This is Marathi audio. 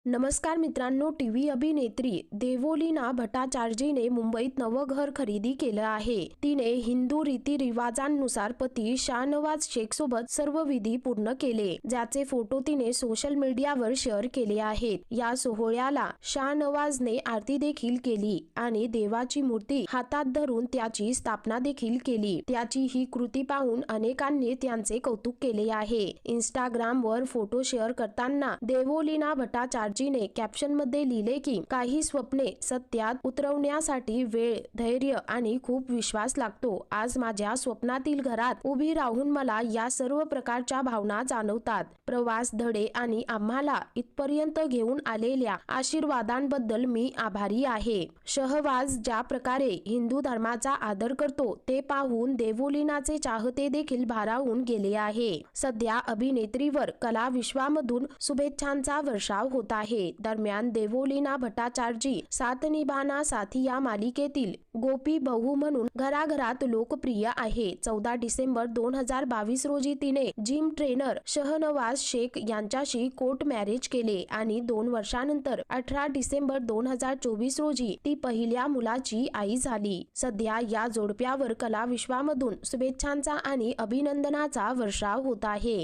नमस्कार मित्रांनो, टीव्ही अभिनेत्री देवोलीना भट्टाचार्जीने मुंबईत नवं घर खरेदी केलं आहे. तिने हिंदू रीतिरिवाजांनुसार पती शाहनवाज शेख सोबत सर्व विधी पूर्ण केले, ज्याचे फोटो तिने सोशल मीडियावर शेअर केले आहेत. या सोहळ्याला शाहनवाजने आरती देखील केली आणि देवाची मूर्ती हातात धरून त्याची स्थापना देखील केली. त्याची ही कृती पाहून अनेकांनी त्यांचे कौतुक केले आहे. इंस्टाग्रामवर फोटो शेअर करताना देवोलीना भट्टाचार्जी ने कॅप्शन मध्ये लिहिले की काही स्वप्ने सत्यात उतरवण्यासाठी वेळ, धैर्य आणि खूप विश्वास लागतो. आज माझ्या स्वप्नातील घरात उभी राहून मला या सर्व प्रकारच्या भावना जाणवतात. प्रवास, धडे आणि आम्हाला इथपर्यंत घेऊन आलेल्या आशीर्वादांबद्दल मी आभारी आहे. शहवाज ज्या प्रकारे हिंदू धर्माचा आदर करतो ते पाहून देवोलीनाचे चाहते देखील भारावून गेले आहे. सध्या अभिनेत्रीवर कला विश्वामधून शुभेच्छांचा वर्षाव होत आहे. दरम्यान देवोलीना भट्टाचार्जी साथ निभाना साथी या मालिकेतील गोपी बहू म्हणून घराघरात लोकप्रिय आहे. 14 डिसेंबर 2022 रोजी तिने जिम ट्रेनर शहनवाज शेख यांच्याशी कोर्ट मॅरेज केले आणि 2 वर्षांनंतर 18 डिसेंबर 2024 रोजी ती पहिल्या मुलाची आई झाली. सध्या या जोडप्यावर कला विश्वामधून शुभेच्छांचा आणि अभिनंदनाचा वर्षाव होत आहे.